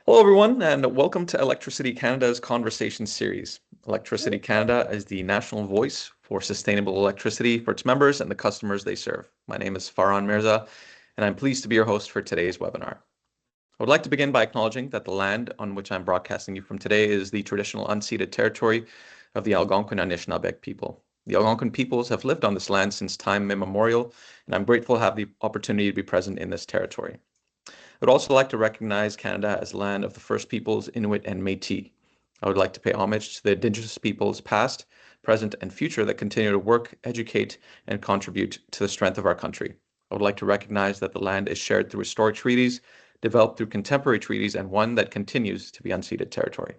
Hello, everyone, and welcome to Electricity Canada's Conversation Series. Electricity Canada is the national voice for sustainable electricity for its members and the customers they serve. My name is Farhan Mirza, and I'm pleased to be your host for today's webinar. I would like to begin by acknowledging that the land on which I'm broadcasting you from today is the traditional unceded territory of the Algonquin Anishinaabe people. The Algonquin peoples have lived on this land since time immemorial, and I'm grateful to have the opportunity to be present in this territory. I would also like to recognize Canada as the land of the First Peoples, Inuit, and Métis. I would like to pay homage to the Indigenous peoples past, present, and future that continue to work, educate, and contribute to the strength of our country. I would like to recognize that the land is shared through historic treaties, developed through contemporary treaties, and one that continues to be unceded territory.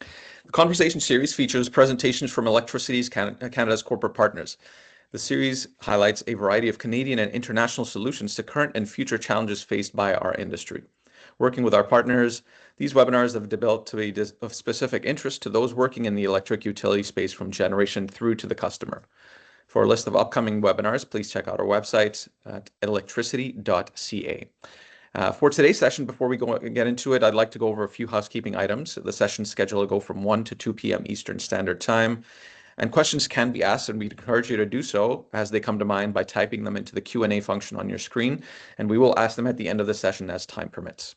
The conversation series features presentations from Electricity's Canada's corporate partners. The series highlights a variety of Canadian and international solutions to current and future challenges faced by our industry. Working with our partners, these webinars have developed to be of specific interest to those working in the electric utility space from generation through to the customer. For a list of upcoming webinars, please check out our website at electricity.ca. For today's session, before we get into it, I'd like to go over a few housekeeping items. The session schedule will go from 1 to 2 p.m. Eastern Standard Time. And questions can be asked, and we encourage you to do so as they come to mind by typing them into the Q&A function on your screen, and we will ask them at the end of the session as time permits.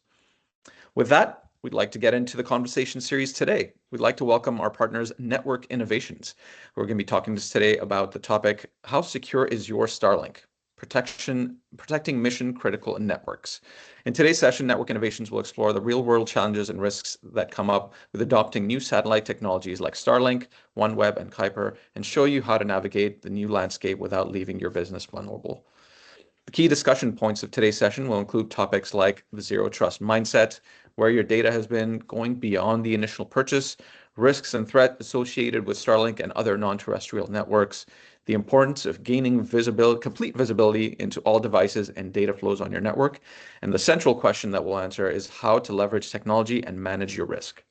With that, we'd like to get into the conversation series today. We'd like to welcome our partners, Network Innovations, who are going to be talking to us today about the topic, How Secure is Your Starlink? Protecting mission-critical networks. In today's session, Network Innovations will explore the real-world challenges and risks that come up with adopting new satellite technologies like Starlink, OneWeb, and Kuiper, and show you how to navigate the new landscape without leaving your business vulnerable. The key discussion points of today's session will include topics like the zero trust mindset, where your data has been going beyond the initial purchase, risks and threats associated with Starlink and other non-terrestrial networks, the importance of gaining complete visibility into all devices and data flows on your network, and the central question that we'll answer is how to leverage technology and manage your risk.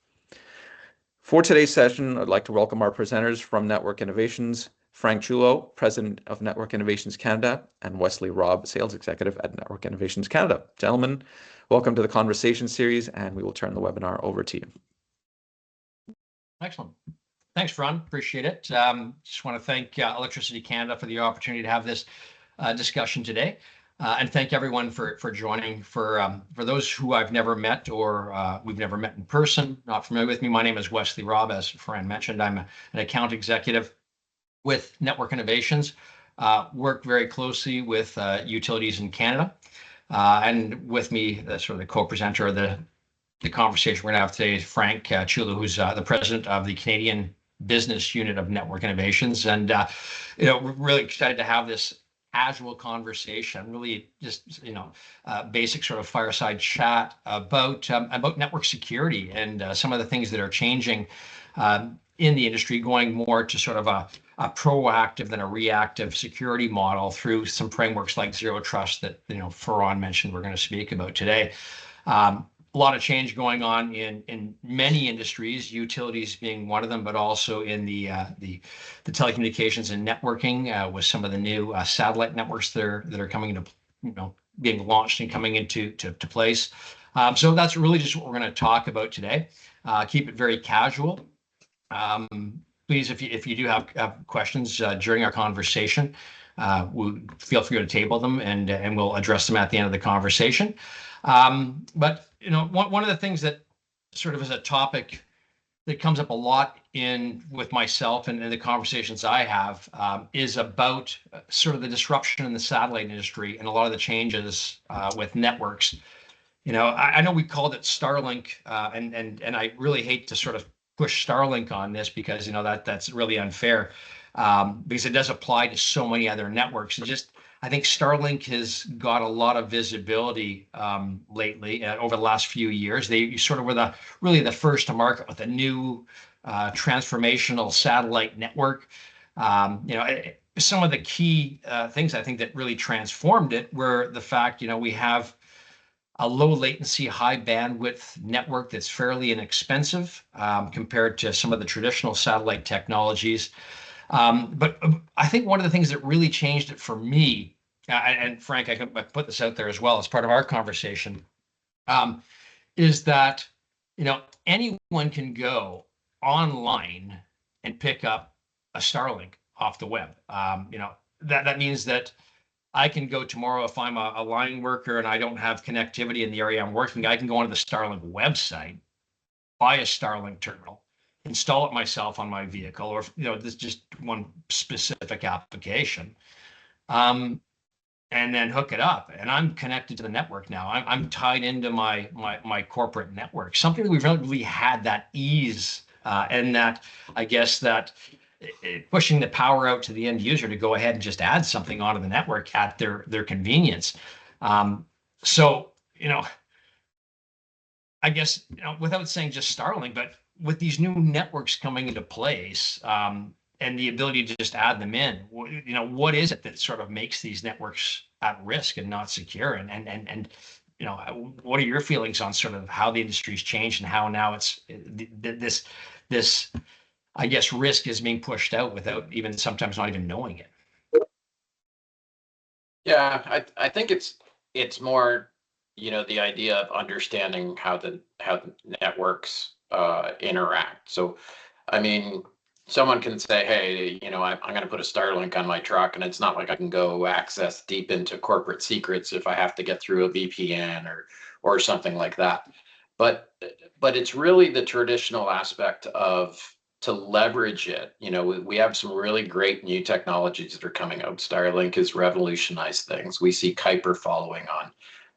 For today's session, I'd like to welcome our presenters from Network Innovations, Frank Chulo, President of Network Innovations Canada, and Wesley Robb, Sales Executive at Network Innovations Canada. Gentlemen, welcome to the conversation series, and we will turn the webinar over to you. Excellent. Thanks, Ron. Appreciate it. Just want to thank Electricity Canada for the opportunity to have this discussion today, and thank everyone for joining. For those who I've never met or we've never met in person, not familiar with me, my name is Wesley Robb. As Fran mentioned, I'm an account executive with Network Innovations. Work very closely with utilities in Canada, and with me, sort of the co-presenter of the conversation we're going to have today is Frank Chulo, who's the president of the Canadian business unit of Network Innovations. And, we're really excited to have this casual conversation, really just, basic sort of fireside chat about network security and some of the things that are changing in the industry, going more to sort of a proactive than a reactive security model through some frameworks like zero trust that, Farhan mentioned we're going to speak about today. A lot of change going on in many industries, utilities being one of them, but also in the telecommunications and networking with some of the new satellite networks that are coming into, being launched and coming into place. So that's really just what we're going to talk about today. Keep it very casual. Please, if you do have questions during our conversation, we'll feel free to table them and we'll address them at the end of the conversation. But one of the things that sort of is a topic that comes up a lot with myself and in the conversations I have is about sort of the disruption in the satellite industry and a lot of the changes with networks. I know we called it Starlink, and I really hate to sort of push Starlink on this because that's really unfair, because it does apply to so many other networks. I think Starlink has got a lot of visibility lately over the last few years. They sort of were really the first to market with a new transformational satellite network. Some of the key things I think that really transformed it were the fact, we have a low latency, high bandwidth network that's fairly inexpensive compared to some of the traditional satellite technologies. But I think one of the things that really changed it for me, and Frank, I put this out there as well as part of our conversation, is that, anyone can go online and pick up a Starlink off the web. That means that I can go tomorrow if I'm a line worker and I don't have connectivity in the area I'm working. I can go onto the Starlink website, buy a Starlink terminal, install it myself on my vehicle, or this is just one specific application, um, and then hook it up. And I'm connected to the network now. I'm tied into my corporate network. Something that we've really had that ease, and that I guess that pushing the power out to the end user to go ahead and just add something onto the network at their convenience. Um, so, I guess, without saying just Starlink, but with these new networks coming into place, and the ability to just add them in, what is it that sort of makes these networks at risk and not secure? And what are your feelings on sort of how the industry's changed and how now this, I guess, risk is being pushed out without even sometimes not even knowing it? Yeah, I think it's more, the idea of understanding how the networks interact. So, I mean, someone can say, hey, I'm going to put a Starlink on my truck, and it's not like I can go access deep into corporate secrets if I have to get through a VPN or something like that. But but it's really the traditional aspect of to leverage it. We have some really great new technologies that are coming out. Starlink has revolutionized things. We see Kuiper following on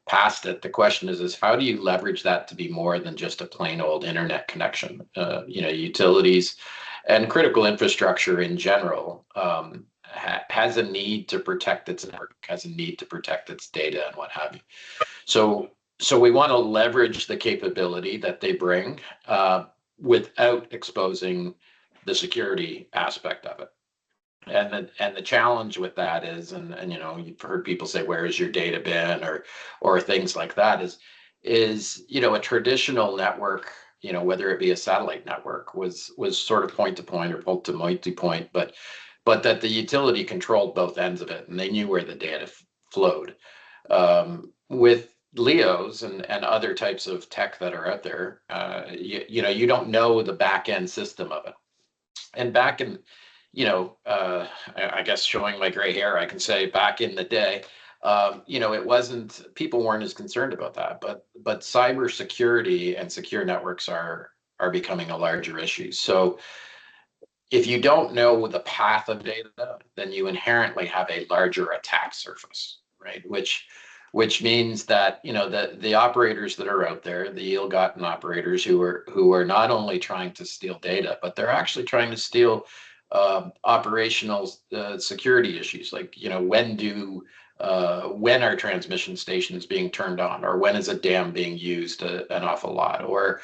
past it. The question is how do you leverage that to be more than just a plain old internet connection? Utilities and critical infrastructure in general has a need to protect its network, has a need to protect its data and what have you. So, so we want to leverage the capability that they bring without exposing the security aspect of it. And the challenge with that is, and you've heard people say, "Where is your data been?" or things like that. Is a traditional network, whether it be a satellite network, was sort of point to point or point to multi-point, but that the utility controlled both ends of it, and they knew where the data flowed. With Leos and other types of tech that are out there, you don't know the back end system of it. And back in, I guess showing my gray hair, I can say back in the day, it wasn't, people weren't as concerned about that, but cybersecurity and secure networks are becoming a larger issue. So if you don't know the path of data, then you inherently have a larger attack surface, right? Which means that the operators that are out there, the ill-gotten operators who are not only trying to steal data, but they're actually trying to steal operational security issues, like when are transmission stations being turned on, or when is a dam being used an awful lot, or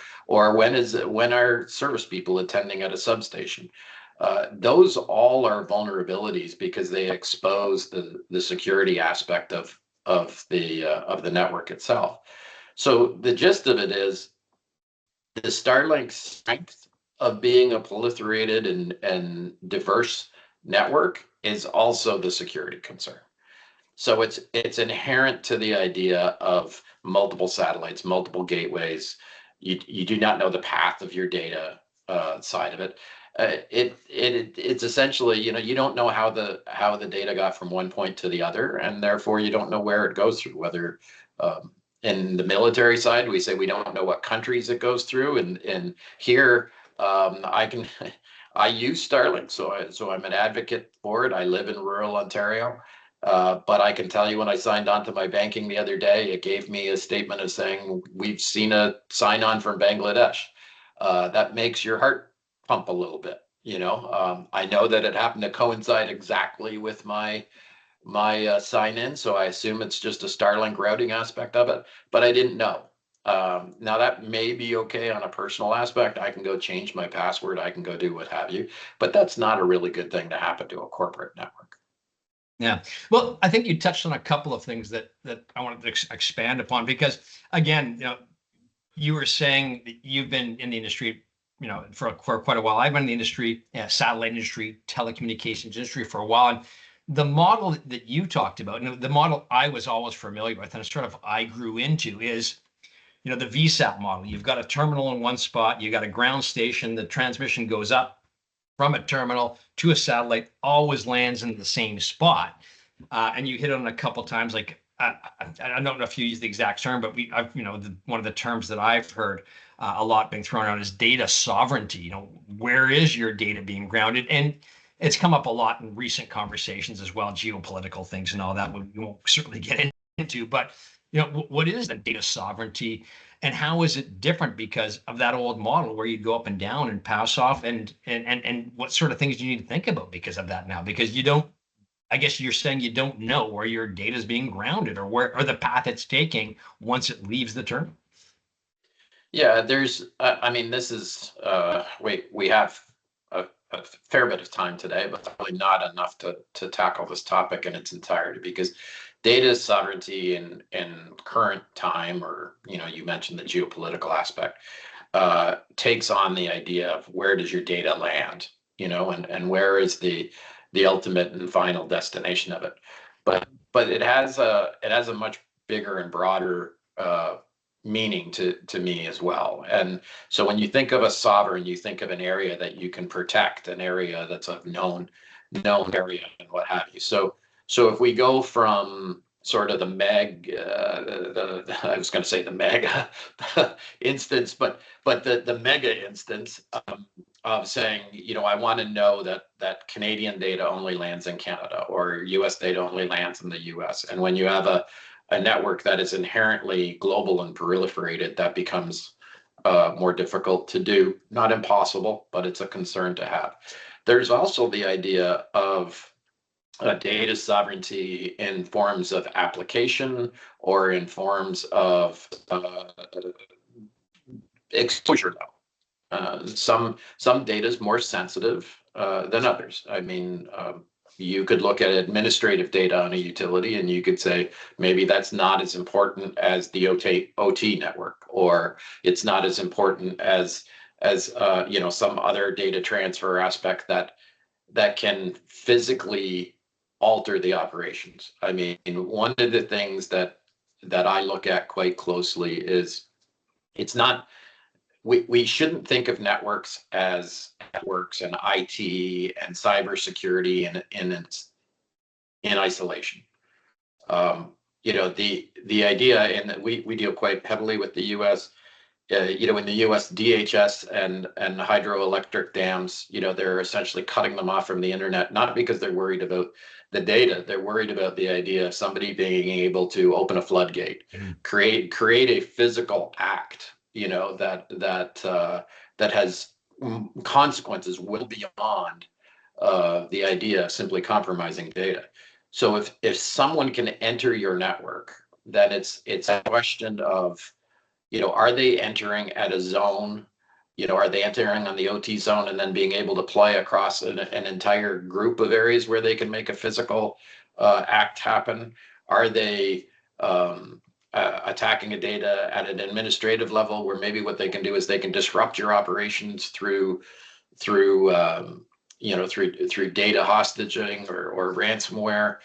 when are service people attending at a substation. Those all are vulnerabilities because they expose the security aspect of the network itself. So the gist of it is the Starlink strength of being a proliferated and diverse network is also the security concern. So it's inherent to the idea of multiple satellites, multiple gateways. You do not know the path of your data side of it. It's essentially, you don't know how the data got from one point to the other, and therefore you don't know where it goes through. Whether in the military side, we say we don't know what countries it goes through, and here I use Starlink, so I'm an advocate for it. I live in rural Ontario. But I can tell you, when I signed on to my banking the other day, it gave me a statement of saying, we've seen a sign on from Bangladesh. That makes your heart pump a little bit. I know that it happened to coincide exactly with my sign in, so I assume it's just a Starlink routing aspect of it, but I didn't know. Now that may be okay on a personal aspect. I can go change my password, I can go do what have you, but that's not a really good thing to happen to a corporate network. Yeah. Well, I think you touched on a couple of things that I wanted to expand upon, because again, you were saying that you've been in the industry, for quite a while. I've been in the industry, satellite industry, telecommunications industry for a while. And the model that you talked about, and the model I was always familiar with, and sort of I grew into, is the VSAT model. You've got a terminal in one spot, you got a ground station, the transmission goes up from a terminal to a satellite, always lands in the same spot. And you hit on a couple times, like I don't know if you use the exact term, but one of the terms that I've heard a lot being thrown out is data sovereignty. Where is your data being grounded? And it's come up a lot in recent conversations as well, geopolitical things and all that. We won't certainly get into, but what is the data sovereignty, and how is it different because of that old model where you go up and down and pass off, and what sort of things do you need to think about because of that now? Because you don't, I guess you're saying you don't know where your data is being grounded or the path it's taking once it leaves the terminal. Yeah, I mean, this is, we have a fair bit of time today, but probably not enough to tackle this topic in its entirety, because data sovereignty in current time, or, you mentioned the geopolitical aspect, takes on the idea of where does your data land, and where is the ultimate and final destination of it. But it has a much bigger and broader meaning to me as well. And so when you think of a sovereign, you think of an area that you can protect, an area that's a known area and what have you. So if we go from sort of the I was going to say the mega instance, but the mega instance of saying, I want to know that Canadian data only lands in Canada, or US data only lands in the US. And when you have a network that is inherently global and proliferated, that becomes more difficult to do. Not impossible, but it's a concern to have. There's also the idea of data sovereignty in forms of application, or in forms of exposure. Some data is more sensitive than others. I mean, you could look at administrative data on a utility and you could say maybe that's not as important as the OT network, or it's not as important as some other data transfer aspect that can physically alter the operations. I mean, one of the things that I look at quite closely is, it's not, we shouldn't think of networks as networks and IT and cybersecurity in isolation. The idea, and we deal quite heavily with the U.S. In the U.S. DHS and hydroelectric dams, they're essentially cutting them off from the internet, not because they're worried about the data. They're worried about the idea of somebody being able to open a floodgate, create a physical act, that has consequences well beyond the idea of simply compromising data. So if someone can enter your network, then it's a question of, are they entering at a zone? Are they entering on the OT zone and then being able to play across an entire group of areas where they can make a physical act happen? Are they attacking a data at an administrative level, where maybe what they can do is they can disrupt your operations through data hostaging or ransomware,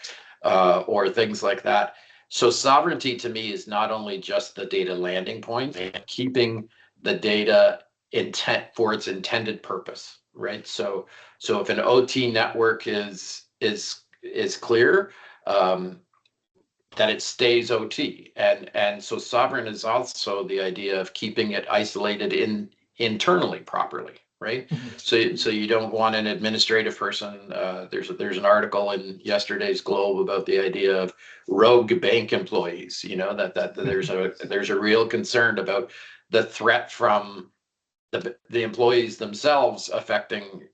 or things like that? So sovereignty to me is not only just the data landing point and keeping the data intent for its intended purpose, right? So if an OT network is clear, that it stays OT, and so sovereign is also the idea of keeping it isolated internally properly, right? Mm-hmm. So you don't want an administrative person. There's an article in yesterday's Globe about the idea of rogue bank employees. That there's a real concern about the threat from the employees themselves affecting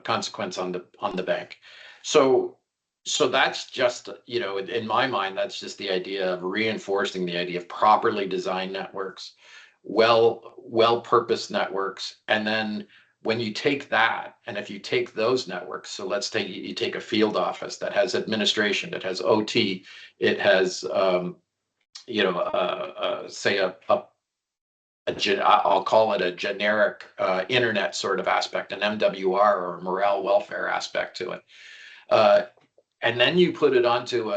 consequence on the bank. So that's just, in my mind, that's just the idea of reinforcing the idea of properly designed networks, well-purposed networks. And then when you take that, and if you take those networks, so let's take, you take a field office that has administration, it has OT, it has, say I'll call it a generic internet sort of aspect, an MWR or morale welfare aspect to it. And then you put it onto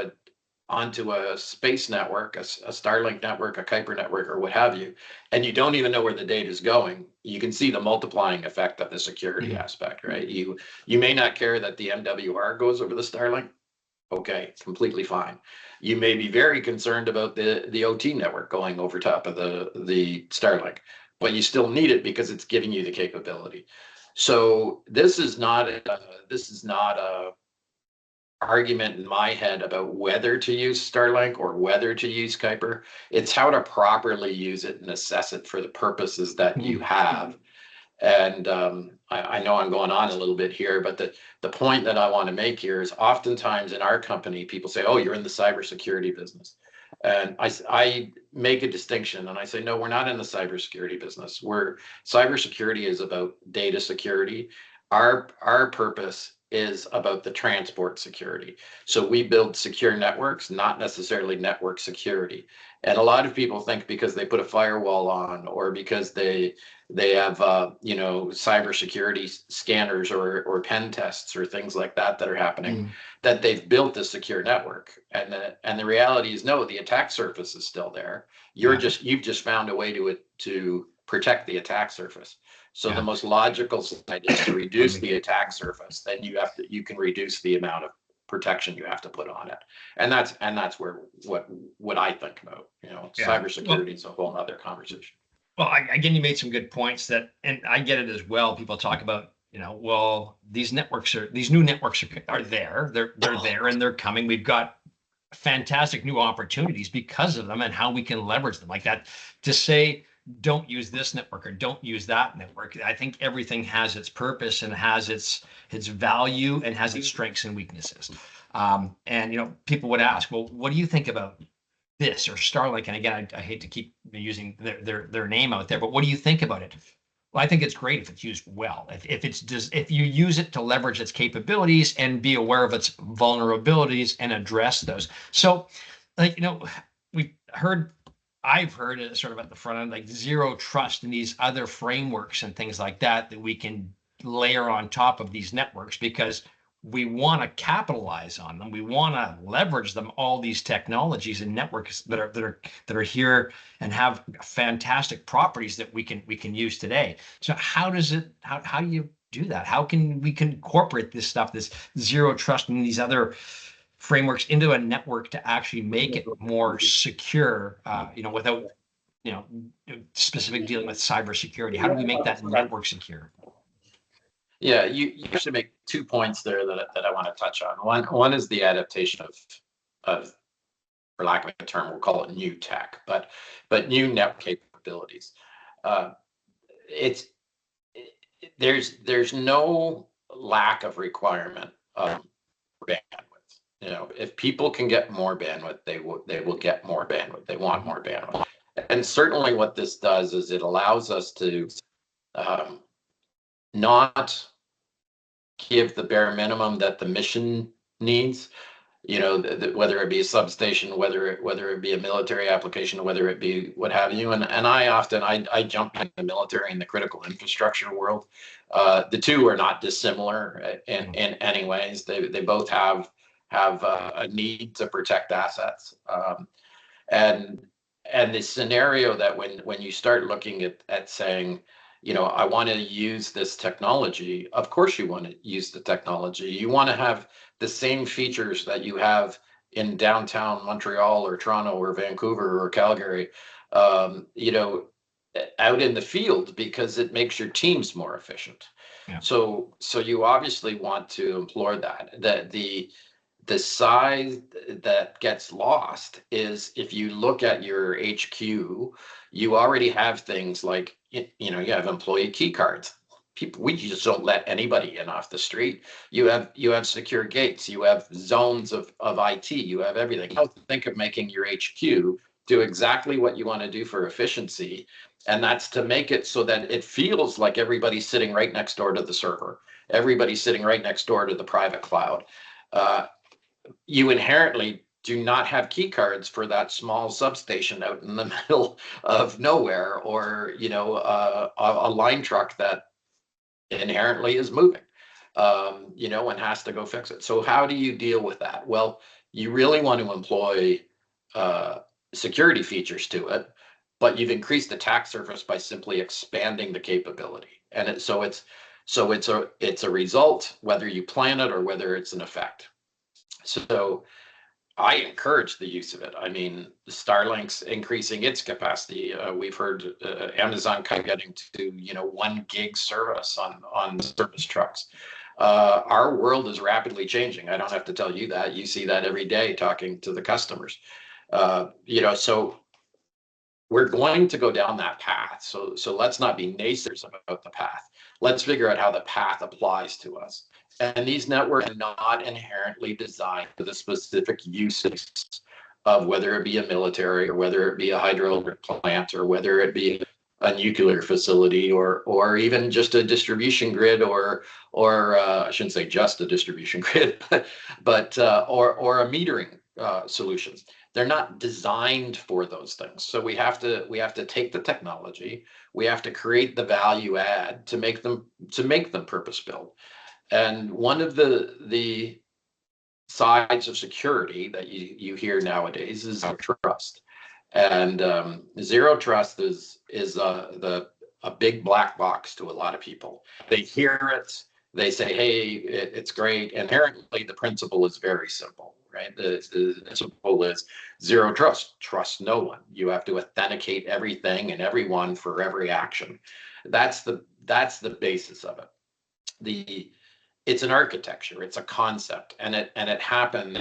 onto a space network, a Starlink network, a Kuiper network, or what have you, and you don't even know where the data is going, you can see the multiplying effect of the security aspect, right? You may not care that the MWR goes over the Starlink. Okay, completely fine. You may be very concerned about the OT network going over top of the Starlink, but you still need it because it's giving you the capability. So this is not a argument in my head about whether to use Starlink or whether to use Kuiper. It's how to properly use it and assess it for the purposes that you have. And I know I'm going on a little bit here, but the point that I want to make here is oftentimes in our company, people say, oh, you're in the cybersecurity business. And I make a distinction and I say, no, we're not in the cybersecurity business. Cybersecurity is about data security. Our purpose is about the transport security. So we build secure networks, not necessarily network security. And a lot of people think because they put a firewall on or because they have cybersecurity scanners or pen tests or things like that are happening, that they've built a secure network. And the reality is, no, the attack surface is still there. You've just found a way to protect the attack surface. So the most logical side is to reduce the attack surface. Then you can reduce the amount of protection you have to put on it. And that's where what I think about. Cybersecurity is a whole other conversation. Well, again, you made some good points and I get it as well. People talk about, well, these new networks are there. They're there and they're coming. We've got fantastic new opportunities because of them and how we can leverage them like that. To say, don't use this network or don't use that network. I think everything has its purpose and has its value and has its strengths and weaknesses. And people would ask, well, what do you think about this or Starlink? And again, I hate to keep using their name out there, but what do you think about it? Well, I think it's great if it's used well. If you use it to leverage its capabilities and be aware of its vulnerabilities and address those. So, I've heard it sort of at the front end, like zero trust in these other frameworks and things like that we can layer on top of these networks because we want to capitalize on them. We want to leverage them, all these technologies and networks that are here and have fantastic properties that we can use today. So how do you do that? How can we incorporate this stuff, this zero trust in these other frameworks into a network to actually make it more secure, without, specific dealing with cybersecurity? How do we make that network secure? Yeah, you actually make 2 points there that I want to touch on. One is the adaptation of, for lack of a term, we'll call it new tech, but new network capabilities. There's no lack of requirement of bandwidth. If people can get more bandwidth, they will get more bandwidth. They want more bandwidth, and certainly what this does is it allows us to not give the bare minimum that the mission needs. Whether it be a substation, whether it be a military application, whether it be what have you. And I jump in the military and the critical infrastructure world. The two are not dissimilar in any ways. They both have a need to protect assets. And the scenario that when you start looking at saying, I want to use this technology. Of course, you want to use the technology. You want to have the same features that you have in downtown Montreal or Toronto or Vancouver or Calgary, out in the field because it makes your teams more efficient. Yeah. So you obviously want to employ that the size that gets lost is if you look at your HQ, you already have things like, you have employee key cards. We just don't let anybody in off the street. You have secure gates. You have zones of IT. You have everything. Think of making your HQ do exactly what you want to do for efficiency. And that's to make it so that it feels like everybody's sitting right next door to the server. Everybody's sitting right next door to the private cloud. You inherently do not have key cards for that small substation out in the middle of nowhere, or a line truck that inherently is moving, and has to go fix it. So how do you deal with that? Well, you really want to employ security features to it, but you've increased the attack surface by simply expanding the capability. And it's a result, whether you plan it or whether it's an effect. So I encourage the use of it. I mean, Starlink's increasing its capacity. We've heard Amazon kind of getting to 1 gig service on service trucks. Our world is rapidly changing. I don't have to tell you that. You see that every day talking to the customers. So we're going to go down that path. So let's not be naysayers about the path. Let's figure out how the path applies to us. And these networks are not inherently designed for the specific uses of whether it be a military or whether it be a hydroelectric plant or whether it be a nuclear facility or even just a distribution grid or I shouldn't say just a distribution grid, but or a metering solution. They're not designed for those things. So we have to take the technology, we have to create the value add to make them purpose built. And one of the sides of security that you hear nowadays is zero trust. And zero trust is a big black box to a lot of people. They hear it, they say, hey, it's great. Inherently, the principle is very simple, right? The principle is zero trust. Trust no one. You have to authenticate everything and everyone for every action. That's the basis of it. It's an architecture, it's a concept, and it happens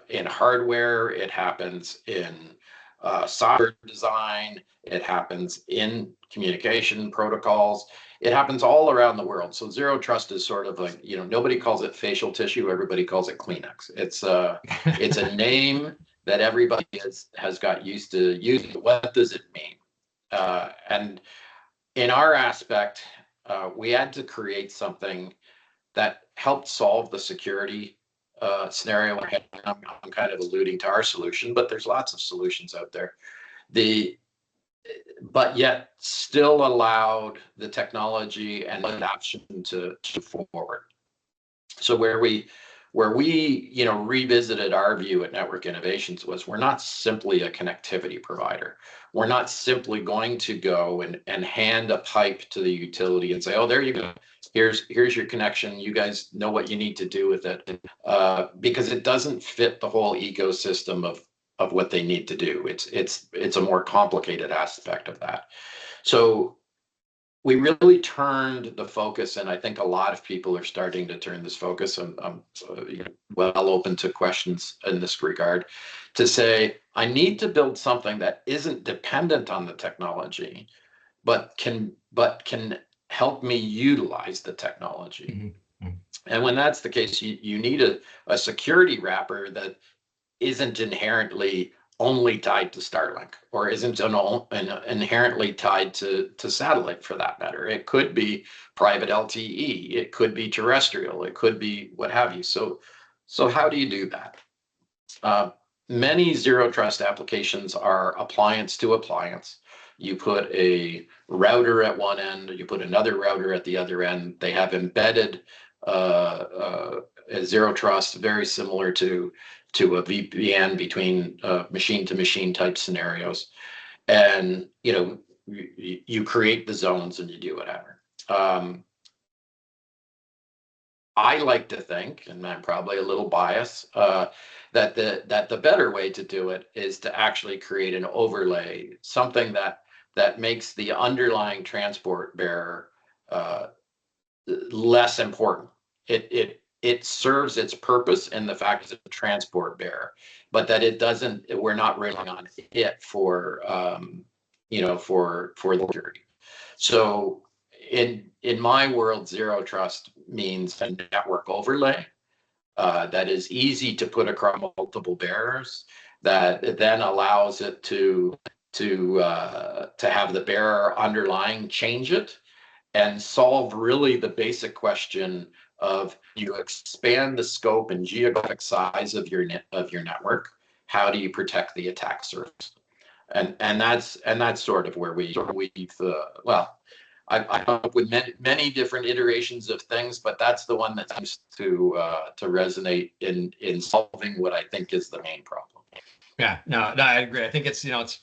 in hardware, it happens in software design, it happens in communication protocols, it happens all around the world. So zero trust is sort of like, nobody calls it facial tissue, everybody calls it Kleenex. It's a name that everybody has got used to using. What does it mean? And in our aspect, we had to create something that helped solve the security scenario. I'm kind of alluding to our solution, but there's lots of solutions out there. But yet still allowed the technology and adoption to forward. So where we revisited our view at Network Innovations was we're not simply a connectivity provider. We're not simply going to go and hand a pipe to the utility and say, oh, there you go. Here's your connection. You guys know what you need to do with it, because it doesn't fit the whole ecosystem of what they need to do. It's a more complicated aspect of that. So we really turned the focus, and I think a lot of people are starting to turn this focus. I'm well open to questions in this regard, to say I need to build something that isn't dependent on the technology, but can help me utilize the technology. Mm-hmm. And when that's the case, you need a security wrapper that isn't inherently only tied to Starlink or isn't inherently tied to satellite for that matter. It could be private LTE, it could be terrestrial, it could be what have you. So how do you do that? Many zero trust applications are appliance to appliance. You put a router at one end, you put another router at the other end. They have embedded zero trust, very similar to a VPN between machine to machine type scenarios. And you create the zones and you do whatever. I like to think, and I'm probably a little biased, that the better way to do it is to actually create an overlay, something that makes the underlying transport bearer less important. It serves its purpose in the fact it's a transport bearer, but that it doesn't. We're not relying on it for for the security. So in my world, zero trust means a network overlay that is easy to put across multiple bearers, that then allows it to have the bearer underlying change it and solve really the basic question of, you expand the scope and geographic size of your network, how do you protect the attack surface? And that's sort of where we've I've come up with many different iterations of things, but that's the one that seems to resonate in solving what I think is the main problem. Yeah, no, I agree. I think it's, it's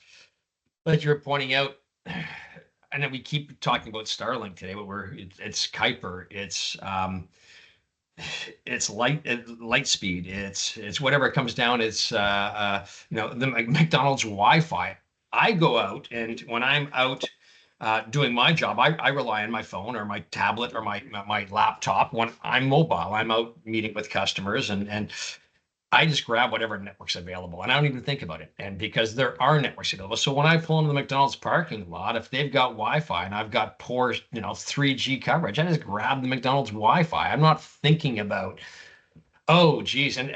like you were pointing out, and then we keep talking about Starlink today, but it's Kuiper, it's light speed, it's whatever it comes down. It's the McDonald's Wi-Fi. I go out, and when I'm out doing my job, I rely on my phone or my tablet or my laptop. When I'm mobile, I'm out meeting with customers, and I just grab whatever network's available, and I don't even think about it. And because there are networks available, so when I pull into the McDonald's parking lot, if they've got Wi-Fi and I've got poor, 3G coverage, I just grab the McDonald's Wi-Fi. I'm not thinking about, oh, geez, and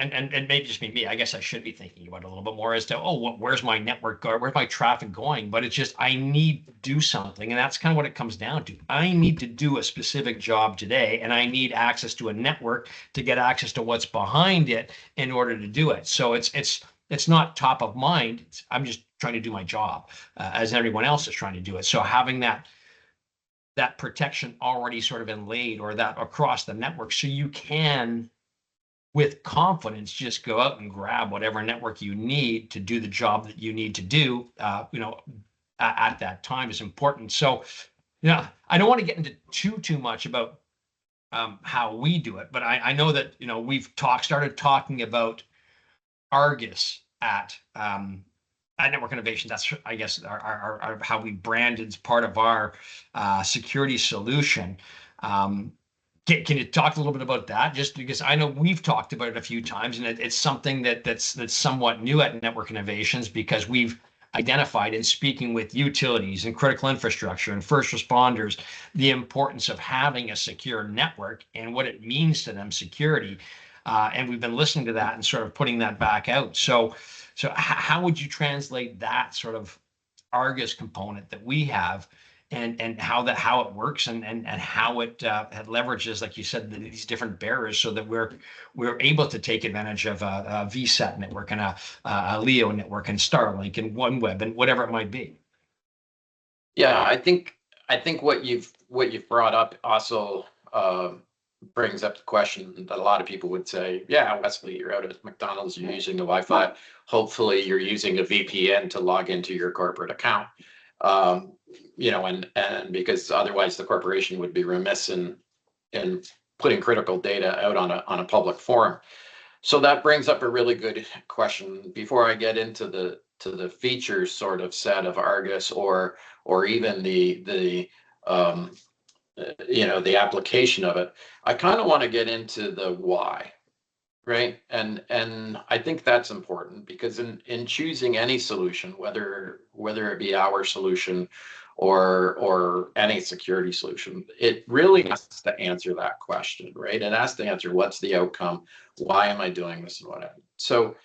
maybe just me. I guess I should be thinking about it a little bit more as to, where's my network going? Where's my traffic going? But it's just I need to do something, and that's kind of what it comes down to. I need to do a specific job today, and I need access to a network to get access to what's behind it in order to do it. So it's not top of mind. I'm just trying to do my job as everyone else is trying to do it. So having that protection already sort of inlaid or that across the network, so you can with confidence just go out and grab whatever network you need to do the job that you need to do, at that time is important. So, I don't want to get into too much about how we do it, but I know that, we've started talking about Argus at Network Innovation. That's, I guess, our how we branded as part of our security solution. Can you talk a little bit about that? Just because I know we've talked about it a few times, and it's something that's somewhat new at Network Innovations, because we've identified in speaking with utilities and critical infrastructure and first responders the importance of having a secure network and what it means to them, security. And we've been listening to that and sort of putting that back out. So how would you translate that sort of Argus component that we have, and how it works, and how it leverages, like you said, these different barriers, so that we're able to take advantage of a VSAT network and a LEO network and Starlink and OneWeb and whatever it might be. Yeah, I think what you've brought up also brings up the question that a lot of people would say, yeah, Wesley, you're out at McDonald's, you're using the Wi-Fi. Hopefully you're using a VPN to log into your corporate account. And because otherwise the corporation would be remiss in putting critical data out on a public forum. So that brings up a really good question. Before I get into the features sort of set of Argus, or even the application of it, I kind of want to get into the why. Right. And I think that's important, because in choosing any solution, whether it be our solution or any security solution, it really has to answer that question, right? It has to answer, what's the outcome? Why am I doing this, and whatever. So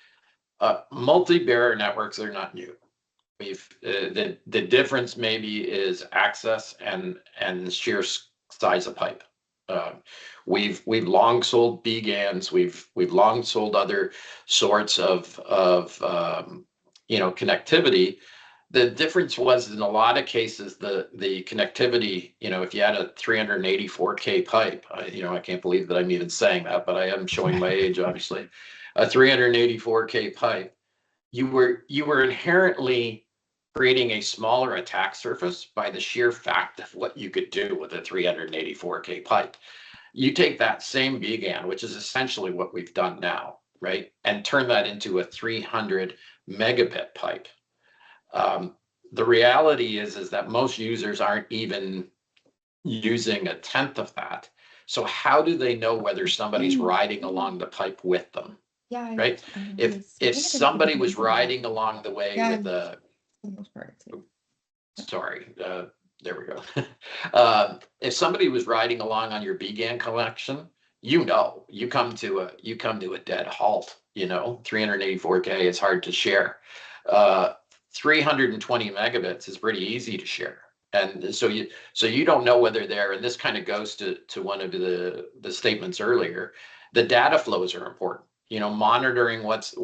multi-bearer networks are not new. We've the difference maybe is access and sheer size of pipe. We've long sold BGANs. We've long sold other sorts of connectivity. The difference was, in a lot of cases, the connectivity. If you had a 384K pipe, I can't believe that I'm even saying that, but I am showing my age, obviously. A 384K pipe, you were inherently creating a smaller attack surface by the sheer fact of what you could do with a 384K pipe. You take that same BGAN, which is essentially what we've done now, right, and turn that into a 300 megabit pipe. The reality is that most users aren't even using a tenth of that. So how do they know whether somebody's riding along the pipe with them? Yeah, right. If somebody was riding along the way with a, sorry, there we go. If somebody was riding along on your BGAN collection, you come to a dead halt. 384K is hard to share. 320 megabits is pretty easy to share. And so you don't know whether they're, and this kind of goes to one of the statements earlier, the data flows are important. Monitoring what's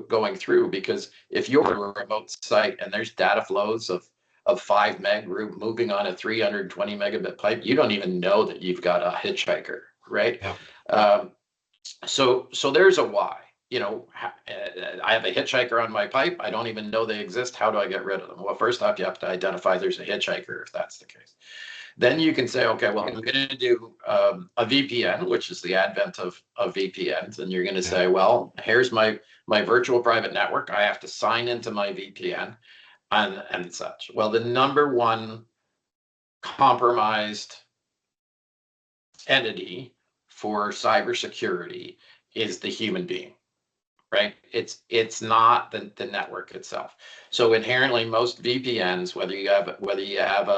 going through, because if you're a remote site and there's data flows of of 5 meg moving on a 320 megabit pipe, you don't even know that you've got a hitchhiker, right? Yeah. So there's a why. I have a hitchhiker on my pipe. I don't even know they exist. How do I get rid of them? Well, first off, you have to identify there's a hitchhiker if that's the case. Then you can say, okay, well, I'm going to do a VPN, which is the advent of VPNs. And you're going to say, well, here's my virtual private network. I have to sign into my VPN and such. Well, the number one compromised entity for cybersecurity is the human being, right? It's not the network itself. So inherently, most VPNs, whether you have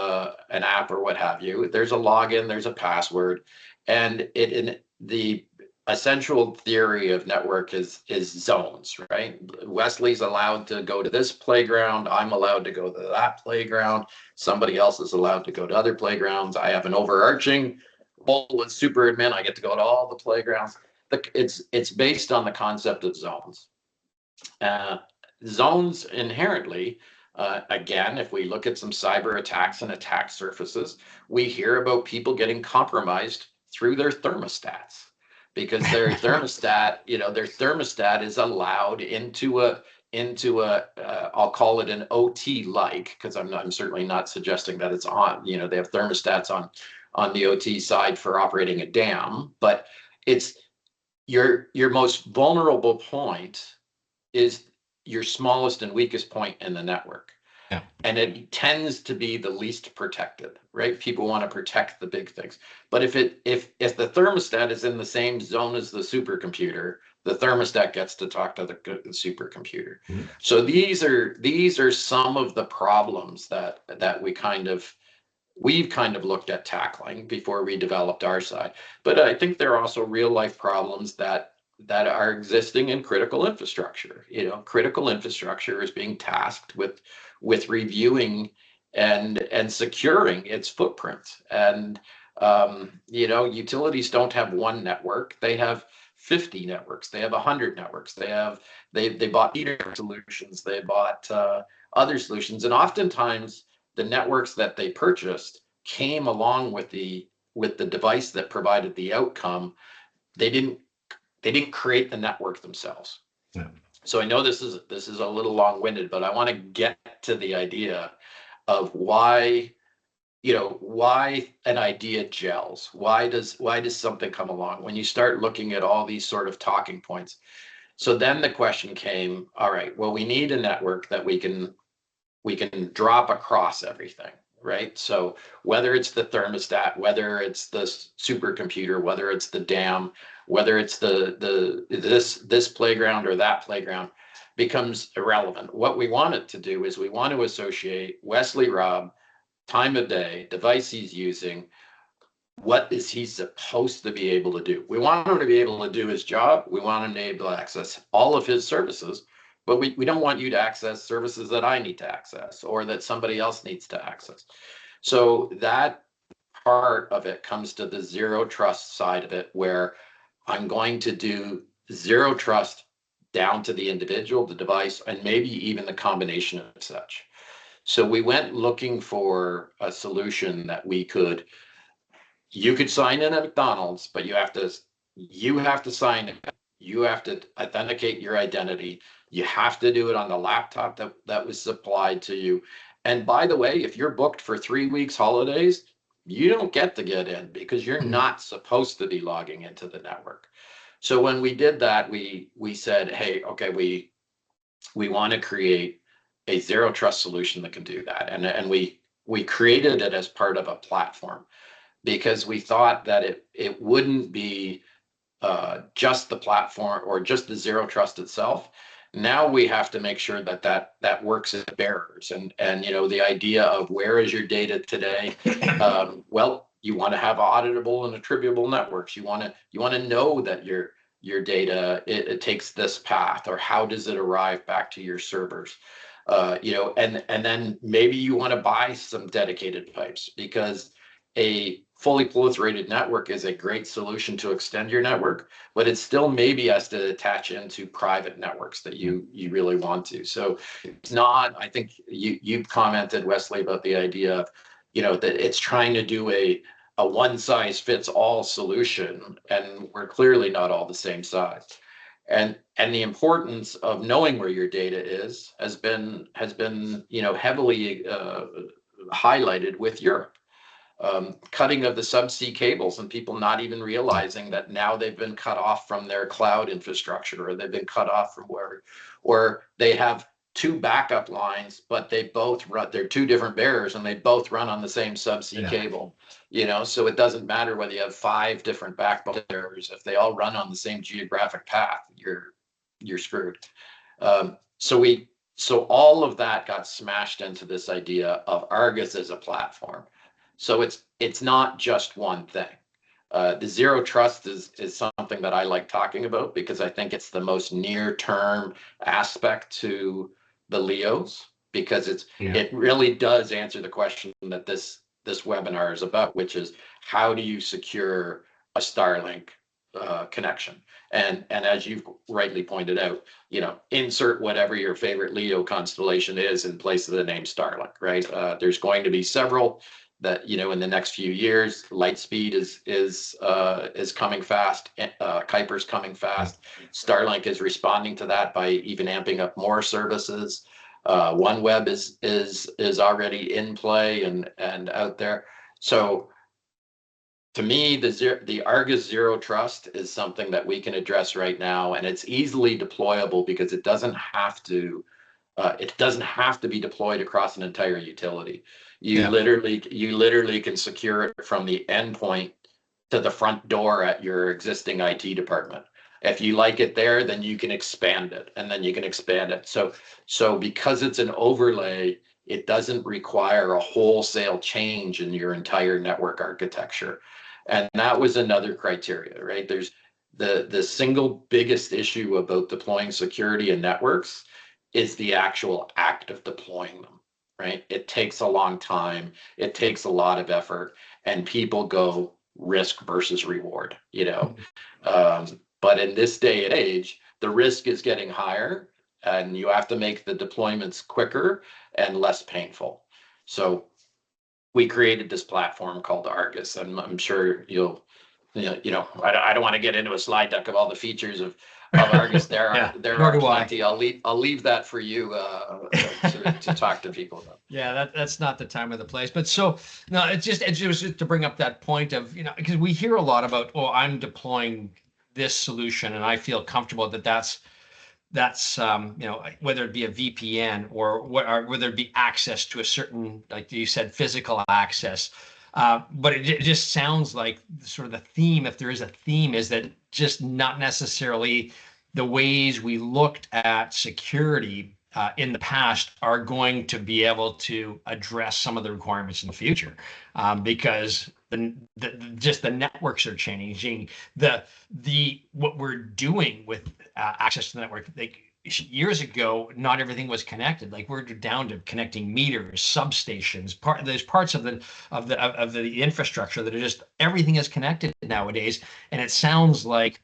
an app or what have you, there's a login, there's a password, and the essential theory of network is zones, right? Wesley's allowed to go to this playground. I'm allowed to go to that playground. Somebody else is allowed to go to other playgrounds. I have an overarching role as super admin. I get to go to all the playgrounds. It's based on the concept of zones. Zones inherently, again, if we look at some cyber attacks and attack surfaces, we hear about people getting compromised through their thermostats because their thermostat, their thermostat is allowed into a I'll call it an OT like, because I'm certainly not suggesting that it's on, they have thermostats on the OT side for operating a dam, but it's your most vulnerable point is your smallest and weakest point in the network. Yeah. And it tends to be the least protected, right? People want to protect the big things. But if the thermostat is in the same zone as the supercomputer, the thermostat gets to talk to the supercomputer. Mm-hmm. So these are some of the problems that we've kind of looked at tackling before we developed our side. But I think there are also real life problems that are existing in critical infrastructure. Critical infrastructure is being tasked with reviewing and securing its footprint. And utilities don't have one network; they have 50 networks. They have 100 networks. They bought meter solutions. They bought other solutions, and oftentimes the networks that they purchased came along with the device that provided the outcome. They didn't create the network themselves. Yeah. So I know this is a little long-winded, but I want to get to the idea of why an idea gels. Why does something come along when you start looking at all these sort of talking points? So then the question came, all right, well, we need a network that we can drop across everything, right? So whether it's the thermostat, whether it's the supercomputer, whether it's the dam, whether it's this playground or that playground, becomes irrelevant. What we want it to do is we want to associate Wesley Robb, time of day, device he's using, what is he supposed to be able to do? We want him to be able to do his job. We want him to be able to access all of his services, but we don't want you to access services that I need to access or that somebody else needs to access. So that part of it comes to the zero trust side of it, where I'm going to do zero trust down to the individual, the device, and maybe even the combination of such. So we went looking for a solution that you could sign in at McDonald's, but you have to sign in. You have to authenticate your identity. You have to do it on the laptop that was supplied to you. And by the way, if you're booked for 3 weeks holidays, you don't get to get in because you're not supposed to be logging into the network. So when we did that, we said, hey, okay, we want to create a zero trust solution that can do that. And we created it as part of a platform because we thought that it wouldn't be just the platform or just the zero trust itself. Now we have to make sure that works as bearers, and the idea of where is your data today. Well, you want to have auditable and attributable networks. You want to know that your data it takes this path, or how does it arrive back to your servers. And then maybe you want to buy some dedicated pipes because a fully proliferated network is a great solution to extend your network, but it still maybe has to attach into private networks that you really want to. So it's not, I think you've commented, Wesley, about the idea of, that it's trying to do a one size fits all solution, and we're clearly not all the same size. And the importance of knowing where your data is has been heavily highlighted with Europe. Cutting of the subsea cables and people not even realizing that now they've been cut off from their cloud infrastructure, or they've been cut off from where, or they have two backup lines, but they both run, they're two different bearers and they both run on the same subsea cable, so it doesn't matter whether you have 5 different backbone bearers. If they all run on the same geographic path, you're screwed. So all of that got smashed into this idea of Argus as a platform. So it's not just one thing. The zero trust is something that I like talking about because I think it's the most near term aspect to the LEOs, because it really does answer the question that this webinar is about, which is how do you secure a Starlink connection? And as you've rightly pointed out, insert whatever your favorite LEO constellation is in place of the name Starlink, right? There's going to be several that in the next few years. Lightspeed is coming fast. Kuiper's coming fast. Starlink is responding to that by even amping up more services. OneWeb is already in play and out there. So to me, the Argus Zero Trust is something that we can address right now, and it's easily deployable because it doesn't have to be deployed across an entire utility. You literally can secure it from the endpoint to the front door at your existing IT department. If you like it there, then you can expand it, and then you can expand it. So because it's an overlay, it doesn't require a wholesale change in your entire network architecture. And that was another criteria, right? There's the single biggest issue about deploying security in networks is the actual act of deploying them, right? It takes a long time. It takes a lot of effort, and people go risk versus reward, but in this day and age, the risk is getting higher, and you have to make the deployments quicker and less painful. So we created this platform called Argus, and I'm sure I don't want to get into a slide deck of all the features of Argus. There are plenty. I'll leave that for you to talk to people about. Yeah, that's not the time or the place. But so no, it's just to bring up that point of because we hear a lot about, oh, I'm deploying this solution and I feel comfortable that's whether it be a VPN or whether it be access to a certain, like you said, physical access. But it just sounds like sort of the theme, if there is a theme, is that just not necessarily the ways we looked at security in the past are going to be able to address some of the requirements in the future, because the networks are changing. What we're doing with access to the network, years ago, not everything was connected. Like we're down to connecting meters, substations. There's parts of the infrastructure that are just, everything is connected nowadays. And it sounds like,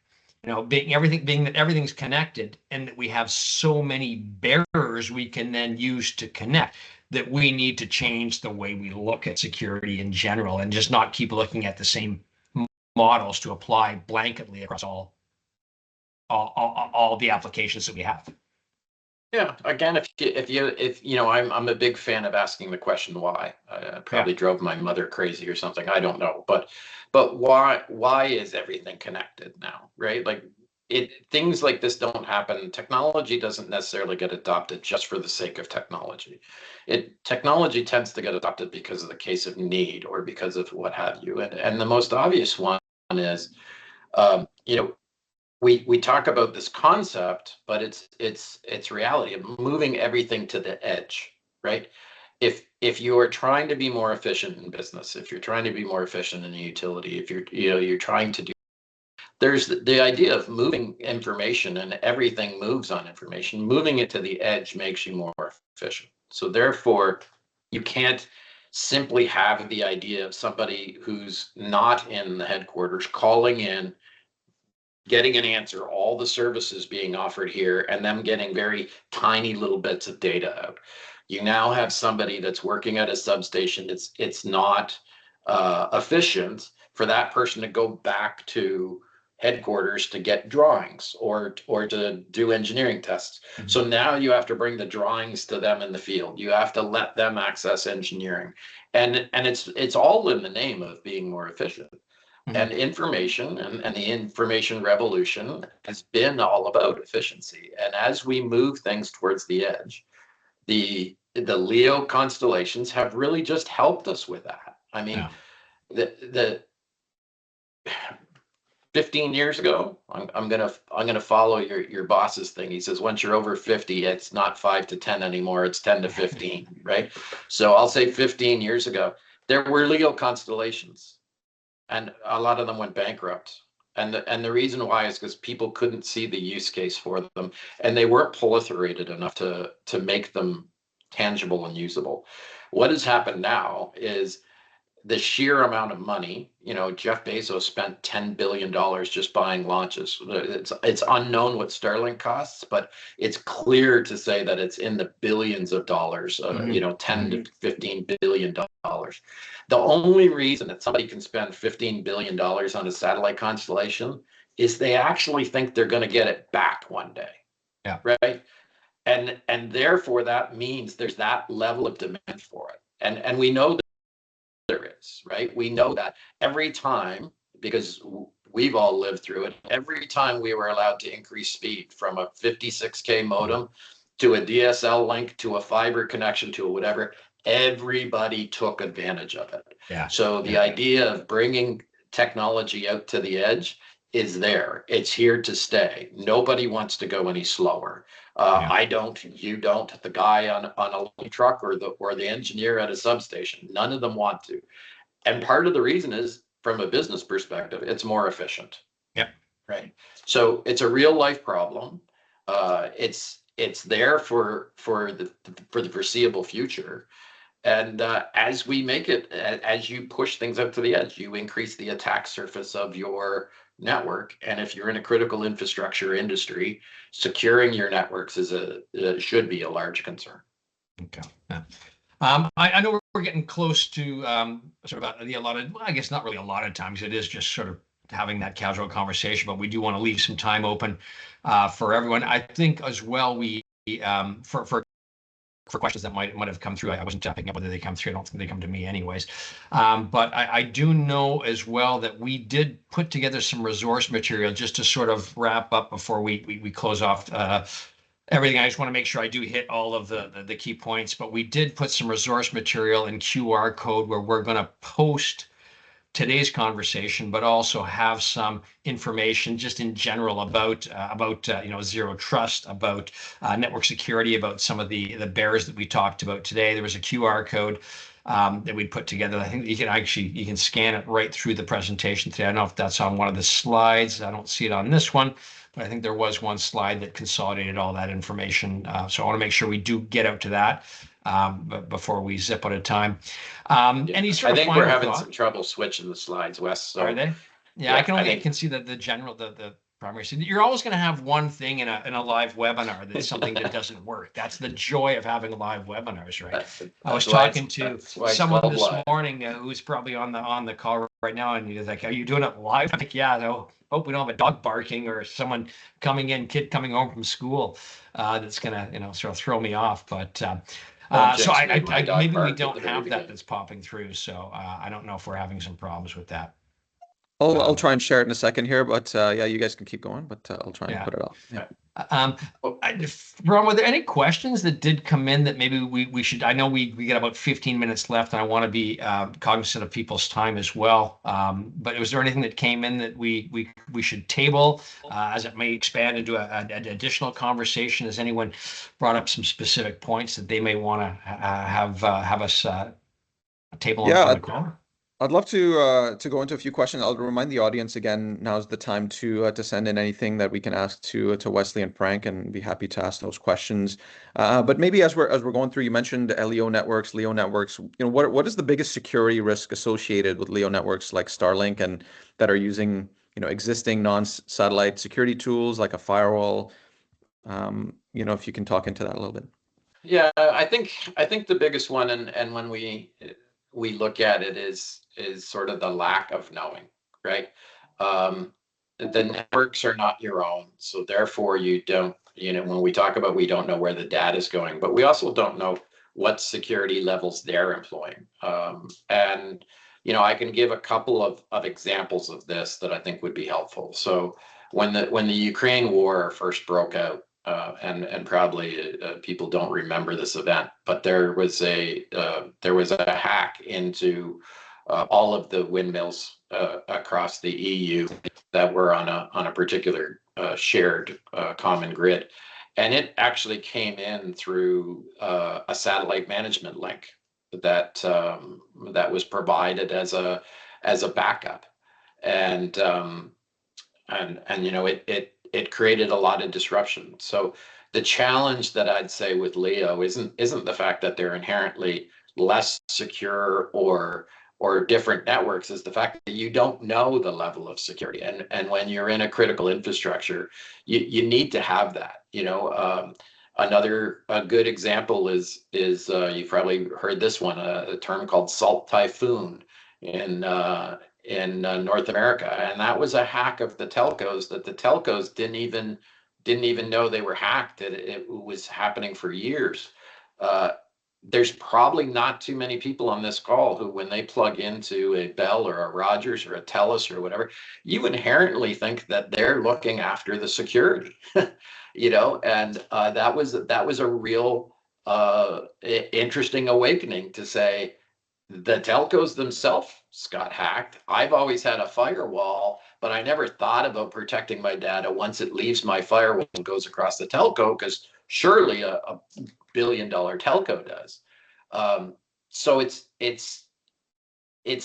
being that everything's connected, and that we have so many bearers we can then use to connect, that we need to change the way we look at security in general, and just not keep looking at the same models to apply blanketly across all the applications that we have. Yeah, again, I'm a big fan of asking the question why. I probably drove my mother crazy or something. I don't know, but why is everything connected now, right? Like things like this don't happen. Technology doesn't necessarily get adopted just for the sake of technology. Technology tends to get adopted because of the case of need or because of what have you. And the most obvious one is, we talk about this concept, but it's reality of moving everything to the edge, right? If you are trying to be more efficient in business, if you're trying to be more efficient in a utility, if you're trying to do, there's the idea of moving information, and everything moves on information. Moving it to the edge makes you more efficient. So therefore, you can't simply have the idea of somebody who's not in the headquarters calling in, getting an answer, all the services being offered here, and them getting very tiny little bits of data out. You now have somebody that's working at a substation. It's not efficient for that person to go back to headquarters to get drawings or to do engineering tests. Mhm. So now you have to bring the drawings to them in the field. You have to let them access engineering, and it's all in the name of being more efficient. And information and the information revolution has been all about efficiency. And as we move things towards the edge, the Leo constellations have really just helped us with that. I mean, the 15 years ago, I'm gonna follow your boss's thing. He says once you're over 50, it's not 5 to 10 anymore, it's 10 to 15, right? So I'll say 15 years ago, there were Leo constellations, and a lot of them went bankrupt. And the reason why is because people couldn't see the use case for them, and they weren't proliferated enough to make them tangible and usable. What has happened now is the sheer amount of money. Jeff Bezos spent $10 billion just buying launches. It's unknown what Starlink costs, but it's clear to say that it's in the billions of dollars, 10 to 15 billion dollars. The only reason that somebody can spend $15 billion on a satellite constellation is they actually think they're going to get it back one day. Yeah. Right. And therefore that means there's that level of demand for it. And we know there is, right? We know that every time, because we've all lived through it, every time we were allowed to increase speed from a 56K modem to a DSL link to a fiber connection to a whatever, everybody took advantage of it. Yeah. So the idea of bringing technology out to the edge is there. It's here to stay. Nobody wants to go any slower. I don't, you don't, the guy on a truck or the engineer at a substation, none of them want to. And part of the reason is from a business perspective, it's more efficient. Yep. Right. So it's a real life problem. It's there for the foreseeable future. And as we make it, as you push things out to the edge, you increase the attack surface of your network. And if you're in a critical infrastructure industry, securing your networks should be a large concern. Okay. Yeah. I know we're getting close to sort of the allotted, well, I guess not really allotted times. It is just sort of having that casual conversation, but we do want to leave some time open for everyone. I think as well, we for questions that might have come through. I wasn't picking up whether they come through. I don't think they come to me anyways. But I do know as well that we did put together some resource material just to sort of wrap up before we close off everything. I just want to make sure I do hit all of the key points. But we did put some resource material in QR code where we're going to post today's conversation, but also have some information just in general about zero trust, about network security, about some of the bears that we talked about today. There was a QR code that we'd put together. I think you can scan it right through the presentation today. I don't know if that's on one of the slides. I don't see it on this one, but I think there was one slide that consolidated all that information. So I want to make sure we do get out to that but before we zip out of time. Any sort of I think final we're having thought? some trouble switching the slides, Wes. So Are they? Yeah, I can see the general, the primary. So you're always going to have one thing in a live webinar that's something that doesn't work. That's the joy of having live webinars, right? I was talking to someone this morning who's probably on the call right now, and he's like, "Are you doing it live?" I'm like, "Yeah." I hope we don't have a dog barking or someone kid coming home from school that's gonna sort of throw me off. But so maybe we don't have that that's popping through. So I don't know if we're having some problems with that. I'll try and share it in a second here, but yeah, you guys can keep going, but I'll try and put it off. Yeah. Ron, were there any questions that did come in that maybe we should? I know we got about 15 minutes left, and I want to be cognizant of people's time as well. But was there anything that came in that we should table as it may expand into an additional conversation? Has anyone brought up some specific points that they may want to have us table on the call? I'd love to go into a few questions. I'll remind the audience again, now's the time to send in anything that we can ask to Wesley and Frank, and be happy to ask those questions. But maybe as we're going through, you mentioned LEO networks. What is the biggest security risk associated with LEO networks like Starlink and that are using existing non-satellite security tools like a firewall? If you can talk into that a little bit. Yeah, I think the biggest one, and when we look at it, is sort of the lack of knowing, right? Um, the networks are not your own, so therefore you don't, when we talk about, we don't know where the data is going, but we also don't know what security levels they're employing. And I can give a couple of examples of this that I think would be helpful. So when the Ukraine war first broke out, and probably people don't remember this event, but there was a hack into all of the windmills across the EU that were on a particular shared common grid, and it actually came in through a satellite management link that was provided as a backup, and it created a lot of disruption. So the challenge that I'd say with Leo isn't the fact that they're inherently less secure or different networks, is the fact that you don't know the level of security. And when you're in a critical infrastructure, you need to have that. A good example is you've probably heard this one, a term called salt typhoon in North America, and that was a hack of the telcos that the telcos didn't even know they were hacked. It was happening for years. There's probably not too many people on this call who, when they plug into a Bell or a Rogers or a Telus or whatever, you inherently think that they're looking after the security, and that was a real interesting awakening to say, the telcos themselves got hacked. I've always had a firewall, but I never thought about protecting my data once it leaves my firewall and goes across the telco, because surely a billion-dollar telco does. So it's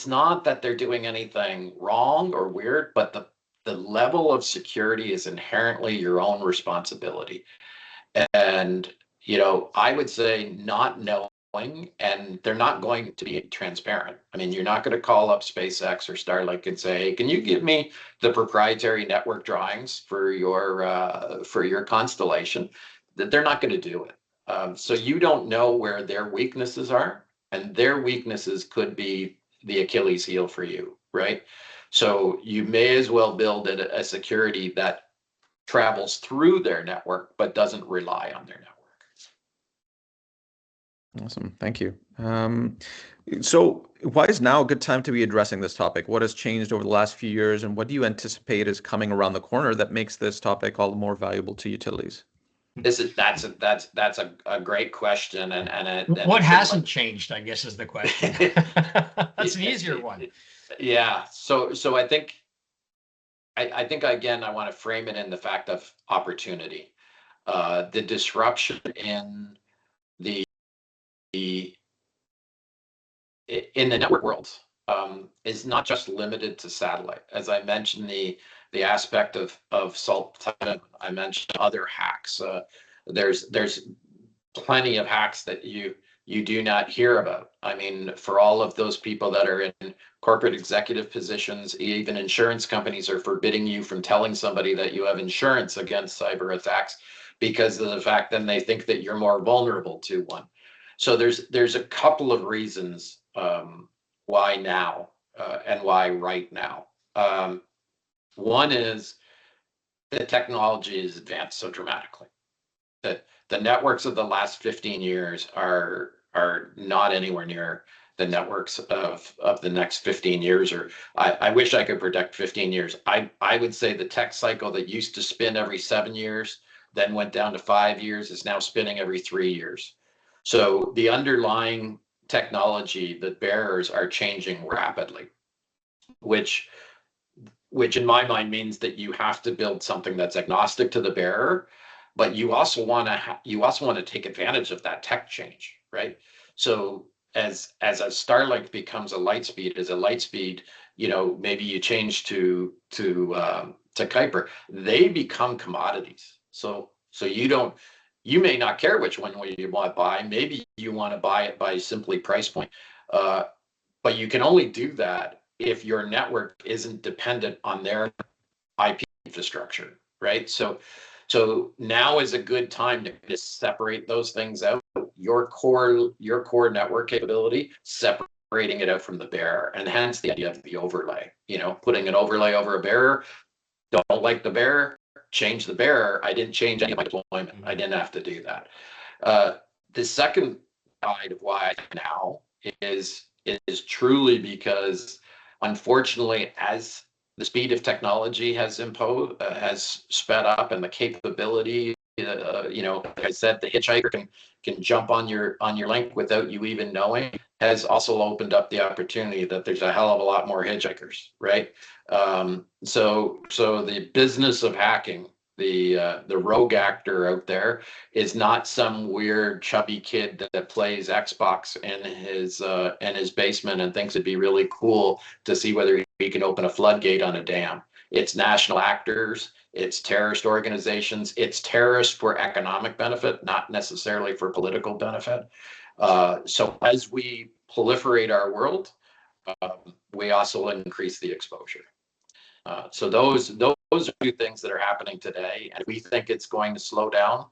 not that they're doing anything wrong or weird, but the level of security is inherently your own responsibility. And I would say not knowing, and they're not going to be transparent. I mean, you're not going to call up SpaceX or Starlink and say, hey, can you give me the proprietary network drawings for your constellation? That they're not going to do it. So you don't know where their weaknesses are, and their weaknesses could be the Achilles heel for you, right? So you may as well build a security that travels through their network but doesn't rely on their network. Awesome. Thank you. So why is now a good time to be addressing this topic? What has changed over the last few years, and what do you anticipate is coming around the corner that makes this topic all the more valuable to utilities? That's a great question, and What hasn't changed, I guess, is the question. That's an easier one. Yeah. So I think, again, I want to frame it in the fact of opportunity. The disruption the in the network world is not just limited to satellite. As I mentioned, the aspect of salt typhoon, I mentioned other hacks. There's plenty of hacks that you do not hear about. I mean, for all of those people that are in corporate executive positions, even insurance companies are forbidding you from telling somebody that you have insurance against cyber attacks, because of the fact then they think that you're more vulnerable to one. So there's a couple of reasons why now, and why right now. One is the technology has advanced so dramatically that the networks of the last 15 years are not anywhere near the networks of the next 15 years. Or I wish I could predict 15 years. I would say the tech cycle that used to spin every 7 years, then went down to 5 years, is now spinning every 3 years. So the underlying technology, the bearers, are changing rapidly, which in my mind means that you have to build something that's agnostic to the bearer, but you also want to take advantage of that tech change, right? So as a Starlink becomes a Lightspeed, maybe you change to Kuiper, they become commodities. So you may not care which one you want to buy. Maybe you want to buy it by simply price point. But you can only do that if your network isn't dependent on their IP infrastructure, right? So now is a good time to separate those things out. Your core network capability, separating it out from the bearer, and hence the idea of the overlay. Putting an overlay over a bearer. Don't like the bearer, change the bearer. I didn't change any of my deployment. I didn't have to do that. The second side of why now is truly because, unfortunately, as the speed of technology has sped up, and the capability, like I said, the hitchhiker can jump on your link without you even knowing, has also opened up the opportunity that there's a hell of a lot more hitchhikers, right? So the business of hacking, the rogue actor out there, is not some weird chubby kid that plays Xbox in his basement and thinks it'd be really cool to see whether he can open a floodgate on a dam. It's national actors, it's terrorist organizations, it's terrorists for economic benefit, not necessarily for political benefit. So as we proliferate our world, we also increase the exposure. So those are two things that are happening today, and we think it's going to slow down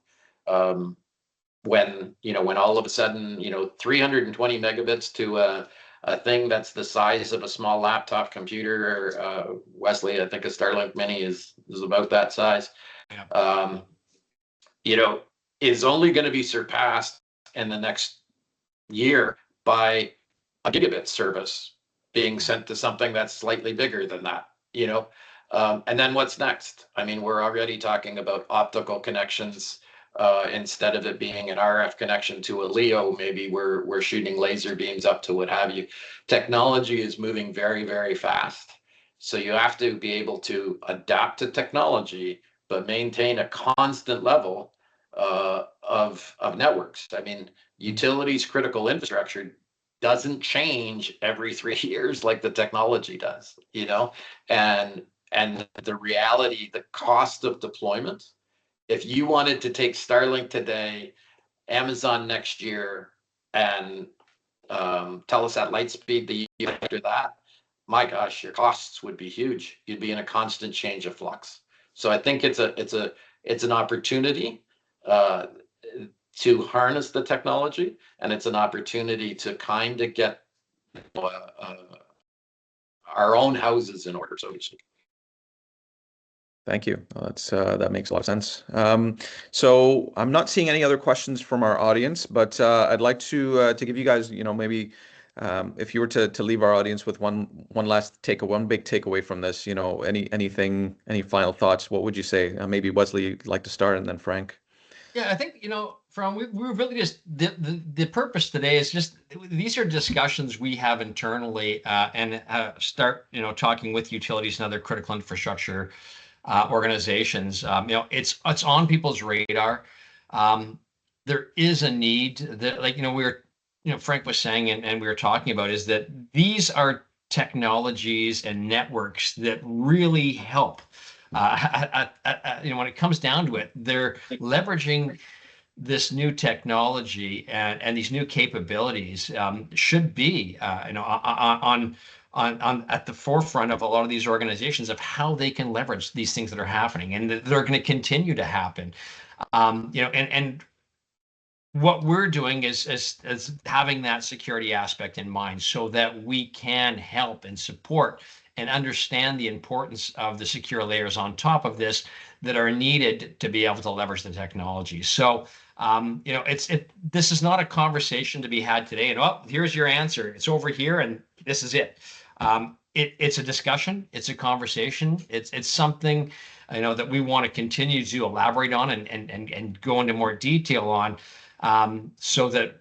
when all of a sudden 320 megabits to a thing that's the size of a small laptop computer. Wesley, I think a Starlink Mini is about that size. Yeah. Is only going to be surpassed in the next year by a gigabit service being sent to something that's slightly bigger than that. And then what's next? I mean, we're already talking about optical connections. Instead of it being an RF connection to a LEO, maybe we're shooting laser beams up to what have you. Technology is moving very, very fast. So you have to be able to adapt to technology, but maintain a constant level of networks. I mean, utilities critical infrastructure doesn't change every 3 years like the technology does, and the reality, the cost of deployment. If you wanted to take Starlink today, Amazon next year, and Telesat Lightspeed the year after that, my gosh, your costs would be huge. You'd be in a constant change of flux. So I think it's an opportunity to harness the technology, and it's an opportunity to kind of get our own houses in order, so to speak. Thank you. That makes a lot of sense. So I'm not seeing any other questions from our audience, but I'd like to give you guys, maybe if you were to leave our audience with one big takeaway from this, any final thoughts, what would you say? Maybe Wesley, you'd like to start, and then Frank. Yeah, I think, we're really just, the purpose today is just, these are discussions we have internally, and start, talking with utilities and other critical infrastructure organizations. It's on people's radar. There is a need that, like, Frank was saying, and we were talking about, is that these are technologies and networks that really help. When it comes down to it, they're leveraging this new technology and these new capabilities should be on at the forefront of a lot of these organizations of how they can leverage these things that are happening, and they're going to continue to happen. And what we're doing is having that security aspect in mind, so that we can help and support and understand the importance of the secure layers on top of this that are needed to be able to leverage the technology. So, this is not a conversation to be had today, and here's your answer. It's over here, and this is it. It's a discussion. It's a conversation. It's something, that we want to continue to elaborate on and go into more detail on, so that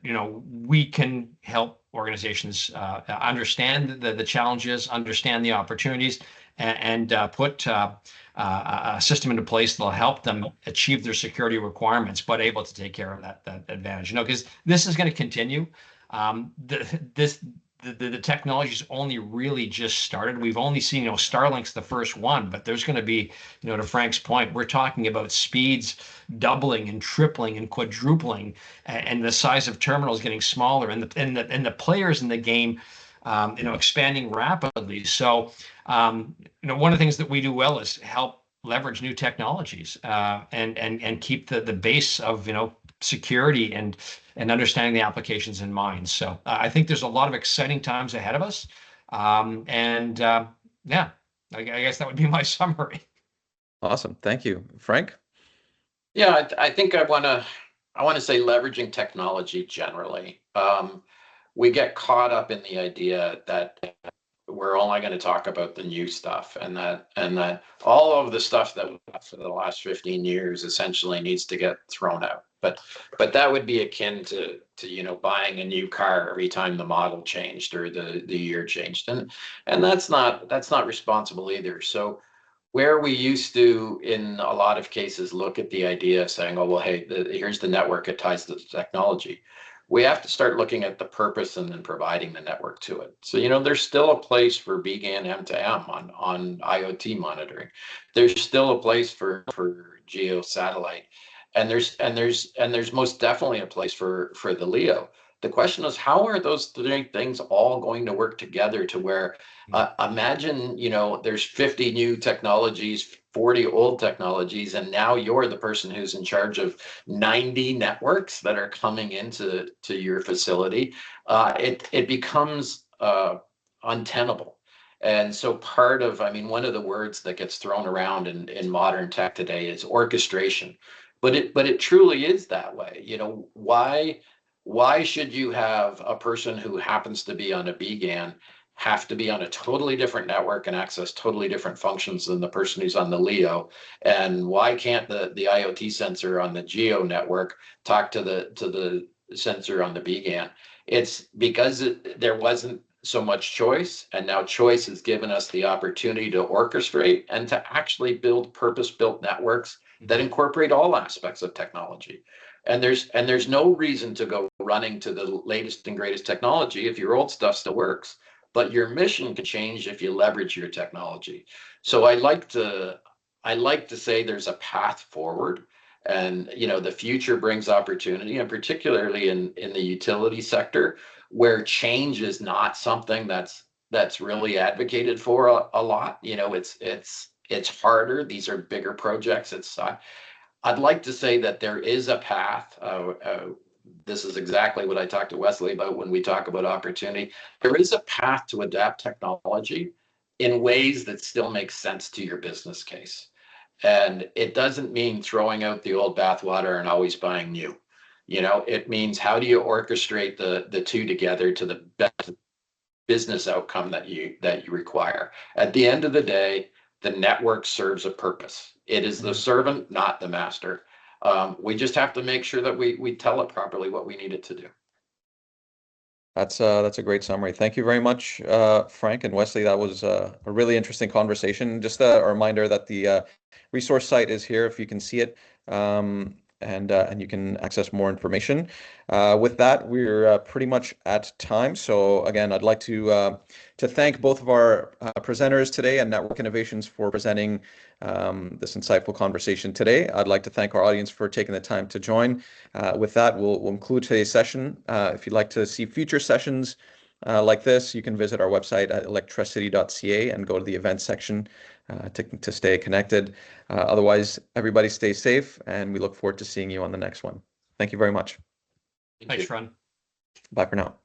we can help organizations understand the challenges, understand the opportunities, and put a system into place that'll help them achieve their security requirements, but able to take care of that advantage. Because this is going to continue. The technology's only really just started. We've only seen, Starlink's the first one, but there's going to be, to Frank's point, we're talking about speeds doubling and tripling and quadrupling, and the size of terminals getting smaller, and the players in the game, expanding rapidly. So, one of the things that we do well is help leverage new technologies, and keep the base of security and understanding the applications in mind. So I think there's a lot of exciting times ahead of us. And yeah, I guess that would be my summary. Awesome. Thank you. Frank? Yeah, I think I want to say leveraging technology generally. We get caught up in the idea that we're only going to talk about the new stuff, and that all of the stuff that we've got for the last 15 years essentially needs to get thrown out. But that would be akin to buying a new car every time the model changed or the year changed, and that's not responsible either. So where we used to, in a lot of cases, look at the idea saying, oh, well, hey, here's the network, it ties to the technology. We have to start looking at the purpose and then providing the network to it. So, there's still a place for BGAN M2M on IoT monitoring. There's still a place for geo satellite. And there's most definitely a place for the LEO. The question is, how are those three things all going to work together to where imagine, there's 50 new technologies, 40 old technologies, and now you're the person who's in charge of 90 networks that are coming into your facility. It becomes untenable. And so one of the words that gets thrown around in modern tech today is orchestration. But it truly is that way. Why should you have a person who happens to be on a BGAN have to be on a totally different network and access totally different functions than the person who's on the LEO? And why can't the IoT sensor on the GEO network talk to the sensor on the BGAN? It's because there wasn't so much choice, and now choice has given us the opportunity to orchestrate and to actually build purpose-built networks that incorporate all aspects of technology. And there's no reason to go running to the latest and greatest technology if your old stuff still works, but your mission can change if you leverage your technology. So I like to say there's a path forward, and the future brings opportunity, and particularly in the utility sector, where change is not something that's really advocated for a lot. It's harder. These are bigger projects. I'd like to say that there is a path. This is exactly what I talked to Wesley about when we talk about opportunity. There is a path to adapt technology in ways that still make sense to your business case. And it doesn't mean throwing out the old bathwater and always buying new. It means, how do you orchestrate the two together to the best business outcome that you require? At the end of the day, the network serves a purpose. It is the servant, not the master. We just have to make sure that we tell it properly what we need it to do. That's a great summary. Thank you very much, Frank and Wesley. That was a really interesting conversation. Just a reminder that the resource site is here if you can see it, and you can access more information. With that, we're pretty much at time. So again, I'd like to thank both of our presenters today and Network Innovations for presenting this insightful conversation today. I'd like to thank our audience for taking the time to join. With that, we'll conclude today's session. If you'd like to see future sessions like this, you can visit our website at electricity.ca and go to the events section to stay connected. Otherwise, everybody stay safe, and we look forward to seeing you on the next one. Thank you very much. Thanks, Ron. Bye for now.